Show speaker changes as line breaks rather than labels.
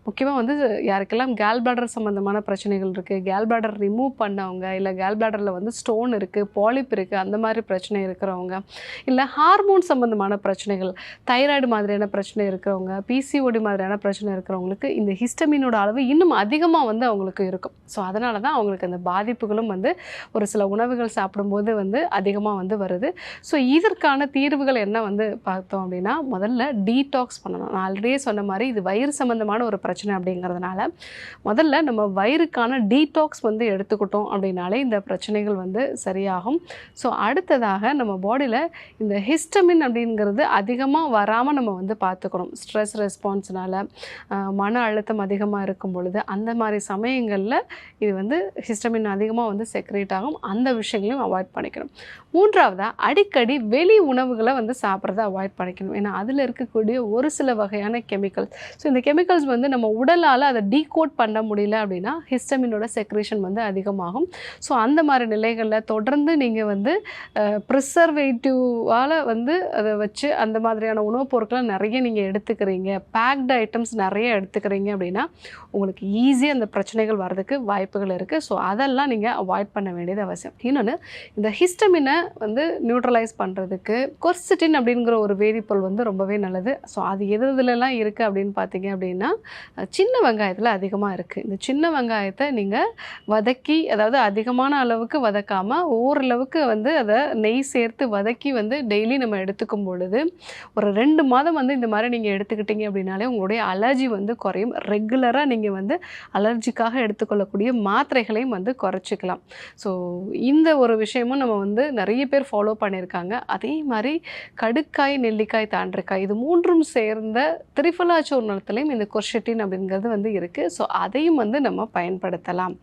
முக்கியமாக வந்து யாருக்கெல்லாம் கேல் பிளாடர் சம்மந்தமான பிரச்சனைகள் இருக்குது, கேல் பிளாடர் ரிமூவ் பண்ணவங்க, இல்லை கேல் பிளாடரில் வந்து ஸ்டோன் இருக்குது, பாலிப் இருக்குது, அந்த மாதிரி பிரச்சனை இருக்கிறவங்க, இல்லை ஹார்மோன் சம்மந்தமான பிரச்சனைகள், தைராய்டு மாதிரியான பிரச்சனை இருக்கிறவங்க, பிசிஓடி மாதிரியான பிரச்சனை இருக்கிறவங்களுக்கு இந்த ஹிஸ்டமினோட அளவு இன்னும் அதிகமாக வந்து அவங்களுக்கு இருக்கும். ஸோ அதனால தான் அவங்களுக்கு அந்த பாதிப்புகளும் வந்து ஒரு சில உணவுகள் சாப்பிடும்போது வந்து அதிகமாக வந்து வருது. ஸோ இதற்கான தீர்வுகள் என்ன வந்து பார்த்தோம் அப்படின்னா, முதல்ல டீடாக்ஸ் பண்ணணும். நான் ஆல்ரெடியே சொன்ன மாதிரி இது வயிறு சம்மந்தமான ஒரு பிரச்சனை அப்படிங்கிறதுனால முதல்ல நம்ம வயிறுக்கான டீடாக்ஸ் வந்து எடுத்துக்கிட்டோம் அப்படின்னாலே இந்த பிரச்சனைகள் வந்து சரியாகும். ஸோ அடுத்ததாக நம்ம பாடியில் இந்த ஹிஸ்டமின் அப்படிங்கிறது அதிகமாக வராமல் நம்ம வந்து பார்த்துக்கணும். ஸ்ட்ரெஸ் ரெஸ்பான்ஸ்னால மன அழுத்தம் அதிகமாக இருக்கும் பொழுது அந்த மாதிரி சமயங்களில் இது வந்து ஹிஸ்டமின் அதிகமாக வந்து செக்ரேட் ஆகும். அந்த விஷயங்களையும் அவாய்ட் பண்ணிக்கணும். மூன்றாவதாக அடிக்கடி வெளி உணவுகளை வந்து சாப்பிட்றத அவாய்ட் பண்ணிக்கணும். ஏன்னா அதில் இருக்கக்கூடிய ஒரு சில வகையான கெமிக்கல்ஸ், ஸோ இந்த கெமிக்கல்ஸ் வந்து நம்ம உடலால் அதை டீகோட் பண்ண முடியல அப்படின்னா ஹிஸ்டமினோட செக்ரேஷன் வந்து அதிகமாகும். ஸோ அந்த மாதிரி நிலைகளில் தொடர்ந்து நீங்கள் வந்து ப்ரிசர்வேட்டிவால் வந்து அதை வச்சு அந்த மாதிரியான உணவுப் பொருட்களை நிறைய நீங்கள் எடுத்துக்கிறீங்க, பேக்டு ஐட்டம்ஸ் நிறைய எடுத்துக்கிறீங்க அப்படின்னா உங்களுக்கு ஈஸியாக அந்த பிரச்சனைகள் வர்றதுக்கு வாய்ப்புகள் இருக்குது. ஸோ அதெல்லாம் நீங்கள் அவாய்ட் பண்ண வேண்டியது அவசியம். இன்னொன்று, இந்த ஹிஸ்டமினை வந்து நியூட்ரலைஸ் பண்ணுறதுக்கு கொர்சிட்டின் அப்படிங்கிற ஒரு வேதிப்பொருள் வந்து ரொம்பவே நல்லது. ஸோ அது எதுலலாம் இருக்குது அப்படின்னு பார்த்தீங்க அப்படின்னா சின்ன வெங்காயத்தில் அதிகமாக இருக்குது. இந்த சின்ன வெங்காயத்தை நீங்கள் வதக்கி, அதாவது அதிகமான அளவுக்கு வதக்காமல் ஓரளவுக்கு வந்து அதை நெய் சேர்த்து வதக்கி வந்து டெய்லி நம்ம எடுத்துக்கும் பொழுது ஒரு 2 மாதம் வந்து இந்த மாதிரி நீங்கள் எடுத்துக்கிட்டீங்க அப்படின்னாலே உங்களுடைய அலர்ஜி வந்து குறையும். ரெகுலராக நீங்கள் வந்து அலர்ஜிக்காக எடுத்துக்கொள்ளக்கூடிய மாத்திரைகளையும் வந்து குறைச்சிக்கலாம். ஸோ இந்த ஒரு விஷயமும் நம்ம வந்து நிறைய பேர் ஃபாலோ பண்ணியிருக்காங்க. அதே மாதிரி கடுக்காய், நெல்லிக்காய், தாண்டிக்காய் இது 3ம் சேர்ந்த திரிஃபலா சூர்ணத்துலேயும் இந்த கொர்சிட்டின் அப்படிங்கிறது வந்து இருக்குது. ஸோ அதையும் வந்து நம்ம பயன்படுத்தலாம்.